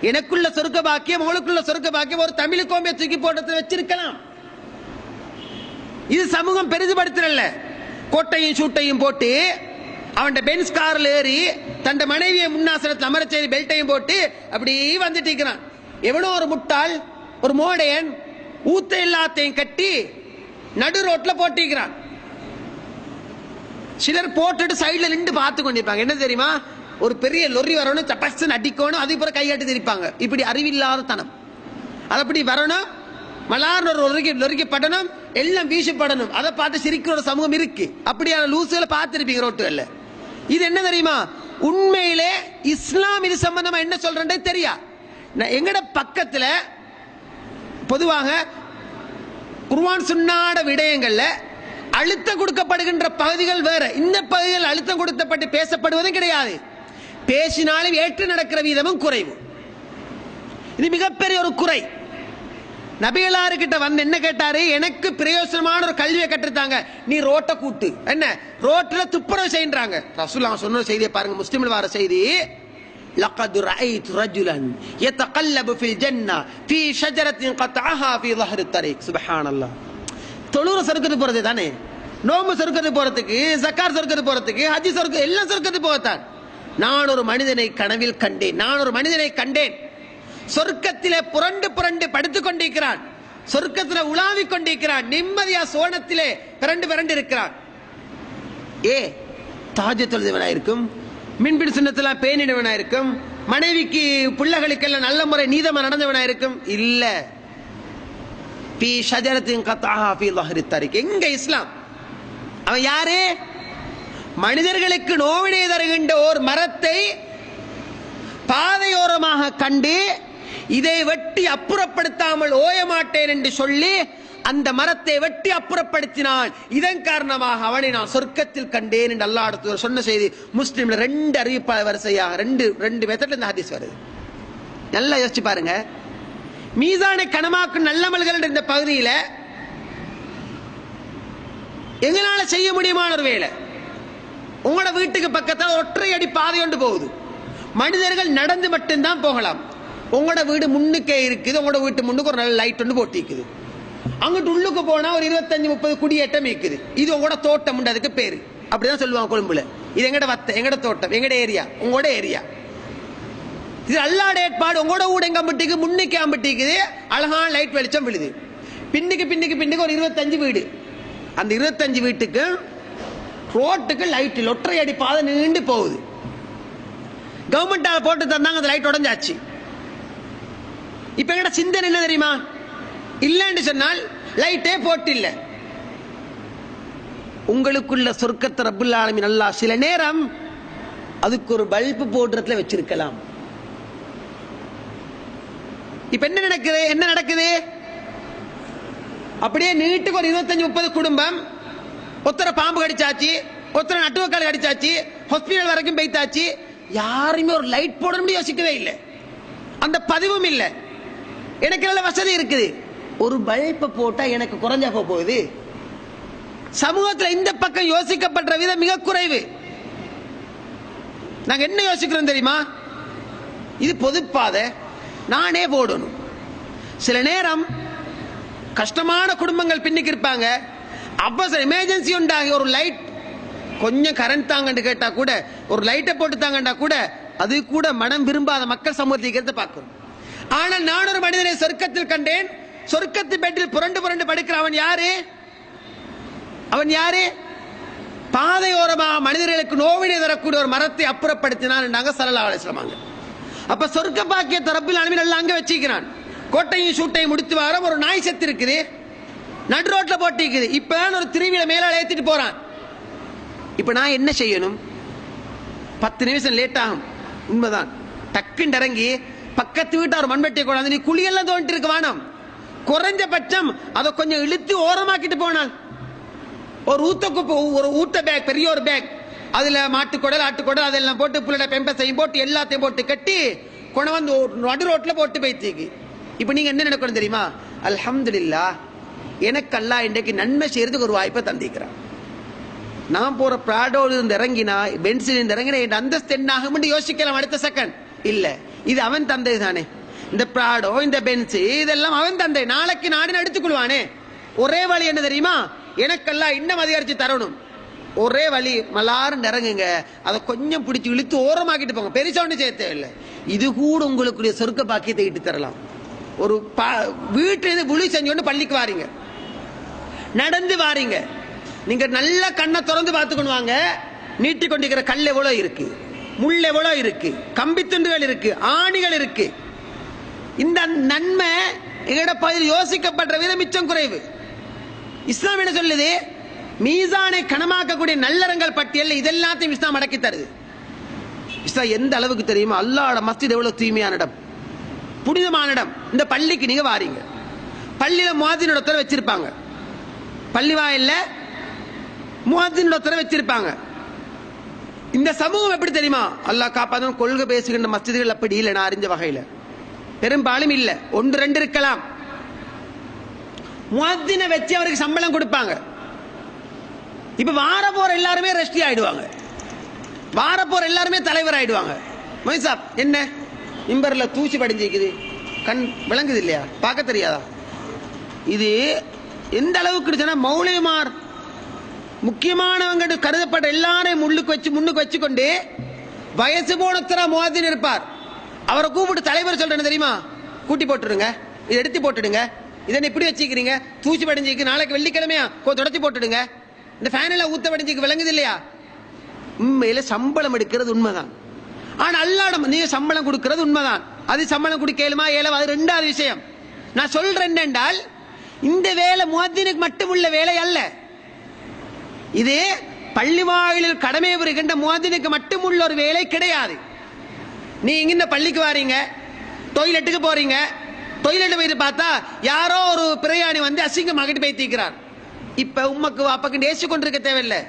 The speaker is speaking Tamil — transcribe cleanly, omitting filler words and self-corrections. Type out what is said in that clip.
எனக்குள்ள சொர்க்க பாக்கியம் உங்களுக்குள்ள சொர்க்க பாக்கியம் ஒரு தமிழ் கோம்பை தூக்கி போட்டு வச்சிருக்கலாம். இது சமூகம் பெரிதுபடுத்தல. கோட்டையும் சூட்டையும் போட்டு அவன் பென்ஸ் கார்ல ஏறி தன் மனைவியை முன்னாசனத்தில் அமர செய்து பெல்ட்டையும் போட்டு அப்படி வந்துட்டு இருக்கிறான். எவனோ ஒரு முட்டாள் ஒரு மோடையன் ஊத்த எல்லாத்தையும் கட்டி நடு ரோட்ல போட்டிருக்கிறான். சிலர் போட்டுட்டு சைடுல நின்று பார்த்து கொண்டிருப்பாங்க. என்ன தெரியுமா, ஒரு பெரிய லொரி வரணும், சப்பஸ்ன்னு அடிக்கணும், அதுக்கு பிறகு கையாட்டி திரிப்பாங்க. இப்படி அறிவில்லாத தனம். அது அப்படி வரணும், மலார்னு ஒரு லொரிக்கு படணும், எல்லாம் வீசப்படணும். அதை பார்த்து சிரிக்கிற ஒரு சமூகம் இருக்கு. அப்படியான லூசுகளை பார்த்திருப்பீங்க ரோட்டுகள்ல. இது என்ன தெரியுமா, உண்மையிலே இஸ்லாம் இது சம்பந்தமா என்ன சொல்றேன்னு தெரியா. எங்கட பக்கத்துல பொதுவாக குர்ஆன் சுன்னாட விடயங்கள்ல அழுத்தம் கொடுக்கப்படுகின்ற பகுதிகள் வேற. இந்த பகுதிகள் அழுத்தம் கொடுக்கப்பட்டு பேசப்படுவதும் கிடையாது. பேசினாலும் ஏற்று நடக்கிற வீதமும் குறைவு. இது மிகப்பெரிய ஒரு குறை. நபிகளாரு கிட்ட வந்து என்ன கேட்டாரு, எனக்கு பிரயோஜனமான ஒரு கல்வியை கற்றுத்தாங்க, நீ ரோட்டை கூட்டு. என்ன ரோட்ல துப்புரவு செய்யறாங்க. ரசூலுல்லாஹ் சொன்ன செய்தியை பாருங்க, முஸ்லிம்ல வர செய்தி. لقد رأيت رجلا يتقلب في الجنة في شجرة قطعها في ظهر الطريق. سبحان الله. தொழுற சொர்க்கத்துக்கு போறது தானே, நோம்பு சொர்க்கத்துக்கு போறதுக்கு, ஜக்காத் சொர்க்கத்துக்கு போறதுக்கு, ஹஜ் சொர்க்கம் எல்லாம் சொர்க்கத்துக்கு போகத்தான். நான் ஒரு மனிதனை கனவில் கண்டேன். நான் ஒரு மனிதனை கண்டேன், சொர்க்கத்திலே புரண்டு புரண்டு படுத்துக் கொண்டிருக்கிறான், சொர்க்கத்திலே உலாவிக் கொண்டிருக்கிறான், நிம்மதியா சோனத்திலே பிறண்டு பிறண்டு இருக்கிறான். தாஜ் தொழுதவனாயிருக்கும், மின்பிடி சுண்ணத்தெல்லாம் பேணினவனாயிருக்கும், மனைவிக்கு பிள்ளைகளுக்கெல்லாம் நல்ல முறை நீதமா நடந்தவனாயிருக்கும். இல்ல, பி ஷஜரத்தின் கத்ஆஹா ஃபீ ظஹரி தரிக். எங்க இஸ்லாம்? அவன் யாரு? மனிதர்களுக்கு நோவினை தருகின்ற ஒரு மரத்தை பாதையோரமாக கண்டு இதை வெட்டி அப்புறப்படுத்தாமல் ஓயமாட்டேன் என்று சொல்லி அந்த மரத்தை வெட்டி அப்புறப்படுத்தினான். இதன் காரணமாக அவனை நான் சொர்க்கத்தில் கண்டேன் என்று அல்லாஹ் சொன்ன செய்தி முஸ்லிம்ல 2 அறிவிப்பாளர் வரிசையாக 2 மெத்தட்ல இந்த ஹதீஸ் வருது. நல்லா யோசிச்சு பாருங்க. மீசானை கனமாக்கும் நல்லமல்கள் இந்த பகுதியில எங்களால செய்ய முடியுமான ஒரு வேலை. உங்களோட வீட்டுக்கு பக்கத்தில் ஒற்றை அடி பாதை கொண்டு போகுது, மனிதர்கள் நடந்து மட்டும்தான் போகலாம். உங்களோட வீடு முன்னுக்கே இருக்குது, உங்களோட வீட்டு முன்னுக்கு ஒரு நல்ல லைட் ஒன்று போட்டிருக்குது. அங்கிட்டு உள்ளுக்கு போனா ஒரு 25-30 குடியேற்றம் இருக்குது. இது உங்களோட தோட்டம், அதுக்கு பேரு அப்படிதான் சொல்லுவாங்க கொழும்புல. இது எங்கட வத்த, எங்கட தோட்டம், எங்கட ஏரியா, உங்களோட ஏரியா. இது அல்லாஹ்வுடைய ஏற்பாடு. உங்களோட வீடு எங்க அம்பிட்டிக்கு, முன்னுக்கு அம்பிட்டிக்குது, அழகான லைட் வெளிச்சம் விழுது. பின்னுக்கு ஒரு 25 வீடு. அந்த 25 வீட்டுக்கு ரோட்டுக்கு லைட் ஒற்றை அடி பாதை நீண்டு போகுது. கவர்மெண்ட் போட்டு தந்தாங்க, அந்த லைட் உடஞ்சாச்சு. இப்ப எங்கட சிந்தனை என்ன தெரியுமா, இல்லன்னு சொன்னால் லைட்டே போட்டு இல்ல. உங்களுக்குள்ள சொர்க்கத்தை ரப்புல் ஆலமீன் அல்லாஹ் சில நேரம் அதுக்கு ஒரு பல்பு போடுறதுல வச்சிருக்கலாம். இப்ப என்ன நடக்குது? அப்படியே நீட்டுக்கு ஒரு 25-30 குடும்பம், ஒத்தர பாம்பு கடிச்சாச்சு, ஒத்தர நட்டுவக்கால் கடிச்சாச்சு, ஹாஸ்பிட்டல் வரைக்கும் போய்த்தாச்சு. யாருமே ஒரு லைட் போடணும்னு யோசிக்கவே இல்லை, அந்த பதிவும் இல்லை. எனக்கு நல்ல வசதி இருக்குது, ஒரு பல்ப போட்டா எனக்கு குறைஞ்சா போகுது. சமூகத்தில் இந்த பக்கம் யோசிக்கப்படுற விதம் மிக குறைவு. நாங்க என்ன யோசிக்கிறோம் தெரியுமா, இது பொதுப்பாதை, நானே போடணும். சில நேரம் கஷ்டமான குடும்பங்கள் பின்னுக்கு இருப்பாங்க, அவசர எமர்ஜென்சி உண்டாகி ஒரு லைட் கொஞ்சம் கரண்ட் தாங்கன்னு கேட்டா கூட, ஒரு லைட்டை போட்டு தாங்கண்டா கூட, அது கூட மனம் விரும்பாத மக்கள் சமூகத்தை பார்க்கிறோம். ஆனால் நான் ஒரு மனிதனை சொர்க்கத்தில் கண்டேன், சொர்க்கத்து பெட்டில் புரண்டு புரண்டு படுக்கிற அவன் யாரு? பாதையோரமாக மனிதர்களுக்கு நோவினை தரக்கூடிய ஒரு மரத்தை அப்புறப்படுத்தினான் ஸல்லல்லாஹு அலைஹி வஸல்லம். அப்ப சொர்க்க பாக்கியத்தை ரப்பில் ஆலமீன் எல்லாம் அங்க வச்சிருக்கிறான். கோட்டையும் சூட்டையும் முடித்து வர ஒரு நாய் செத்து இருக்குது, நடு ரோட்ல போட்டிருக்குது. இப்பதான் ஒரு திருவிழா மேலால ஏத்திட்டு போறான். இப்ப நான் என்ன செய்யணும்? 10 நிமிஷம் லேட் ஆகும், உண்மைதான். டக்குன்னு இறங்கி பக்கத்து வீட்டு ஒரு மண்வெட்டியை கொண்டாந்து நீ குழியெல்லாம் தோண்டிட்டு இருக்க வேணாம், குறைஞ்சபட்சம் அதை கொஞ்சம் இழுத்து ஓரமாக்கிட்டு போனால், ஒரு ஊத்த பேக், பெரிய ஒரு பேக், அதுல மாட்டுக்குடல் ஆட்டுக்குடல் அதெல்லாம் போட்டு புள்ளட பெம்பசையும் போட்டு எல்லாத்தையும் போட்டு கட்டி கொண்டு வந்து நடு ரோட்ல போட்டு போயிட்டு. இப்ப நீங்க என்ன நினைக்கணும் தெரியுமா, அல்ஹம்துலில்லாஹ் எனக்கு அல்லாஹ் இன்றைக்கு நன்மை செய்யறதுக்கு ஒரு வாய்ப்பை தந்திக்கிறான். நான் போற பிராடோல இருந்து இறங்கினா, பென்சில் இருந்து இறங்கினா என் அந்தஸ்து என்ன ஆகும் யோசிக்கலாம் அடுத்த செகண்ட். இல்ல, இது அவன் தந்தை தானே. இந்த பிராடோ, இந்த பென்ஸ் இதெல்லாம் அவன் தந்தை. நாளைக்கு நாடு எடுத்துக்கொள்வானே. ஒரே வழி என்ன தெரியுமா? எனக்கெல்லாம் இன்னும் அதிகரிச்சு தரணும். ஒரே வழி, மலாரும் இறங்குங்க, அதை கொஞ்சம் பிடிச்சி இழுத்து ஓரமாக்கிட்டு போங்க. பெருசா ஒண்ணு செய்ய தேவையில்லை. இது கூட உங்களுக்கு சொர்க்க பாக்கியத்தை இட்டு தரலாம். ஒரு வீட்டிலிருந்து புளி செஞ்சோன்னு பள்ளிக்கு வாரீங்க, நடந்து வாரீங்க, நீங்க நல்ல கண்ணை திறந்து பார்த்துக்கொண்டு வாங்க. நீட்டி கொண்டிருக்கிற கல் எவ்வளவு இருக்கு, முள் எவ்வளவு இருக்கு, கம்பித்துண்டுகள் இருக்கு, ஆணிகள் இருக்கு. இந்த நன்மை எங்கட பகுதியில் யோசிக்கப்படுற விதம் மிச்சம் குறைவு. இஸ்லாம் என்ன சொல்லுது? மீசானை கனமாக்கக்கூடிய நல்லறங்கள் பட்டியல் இதெல்லாத்தையும் இஸ்லாம் அடக்கி தருது. இஸ்லாம் எந்த அளவுக்கு தெரியுமா? அல்லாஹ்வோட மஸ்ஜித் எவ்வளவு தூய்மையான இடம், புனிதமான இடம். இந்த பள்ளிக்கு நீங்க வாரீங்க, பள்ளியில முஅத்தின் ஒருத்தர் வச்சிருப்பாங்க, பள்ளி வாயில்ல முஅத்தின் ஒருத்தர் வச்சிருப்பாங்க. இந்த சமூகம் எப்படி தெரியுமா? அல்லாஹ் காப்பாற்றும் கொள்கை பேசுகின்ற மஸ்ஜிதுகள் அப்படி இல்லை. நான் அறிஞ்ச வகையில பெரும்பாலும் இல்ல, ஒன்று ரெண்டு இருக்கலாம். முஅத்தினை வச்சு அவருக்கு சம்பளம் கொடுப்பாங்க. இப்ப வார போற எல்லாருமே ரெஸ்டி ஆயிடுவாங்க, வார போற எல்லாருமே தலைவர் ஆயிடுவாங்க. மொய்சாப் என்ன இம்பர்ல தூசி படிஞ்சிருக்குது, கண் விளங்குது இல்லையா, பார்க்க தெரியாதா? இது எந்த அளவுக்கு மௌலிமார் முக்கியமானவங்க கருதப்பட்ட எல்லாரையும் முன்னுக்கு வச்சுக்கொண்டு வயசு போனத்தரா முஅத்தின் இருப்பார். அவரை கூப்பிட்டு தலைவர் சொல்றேன்னு தெரியுமா? கூட்டி போட்டுடுங்க, இதை எடுத்து போட்டுடுங்க, இதை இப்படி வச்சுக்கிறீங்க, தூசி படிஞ்சிருக்கு, நாளைக்கு வெள்ளிக்கிழமையா தொடச்சி போட்டுடுங்க, இந்த ஃபேனில் ஊத்த படிஞ்சிருக்கு, விளங்குது இல்லையா? உண்மையில சம்பளம் எடுக்கிறது உண்மைதான். ஆனா அல்லாஹ் நீங்க சம்பளம் கொடுக்கிறது உண்மைதான். அது சம்பளம் கொடுக்கலுமா ஏலவா அது ரெண்டாவது விஷயம். நான் சொல்றேன் என்றால் இந்த வேலை முஅத்தினுக்கு மட்டும் உள்ள வேலை அல்ல. இது பள்ளி வாயிலில் கடமை புரிகின்ற முஅத்தினுக்கு மட்டும் உள்ள ஒரு வேலை கிடையாது. நீங்க இந்த பள்ளிக்கு வாரீங்க, டொய்லெட்டுக்கு போறீங்க, டொய்லெட் போயிட்டு பார்த்தா யாரோ ஒரு பிரயாணி வந்து அசிங்கமாகிட்டு போய் தீக்கிறார். இப்ப உம்மக்கு அப்பக்கு நேசி கொண்டிருக்க தேவையில்லை.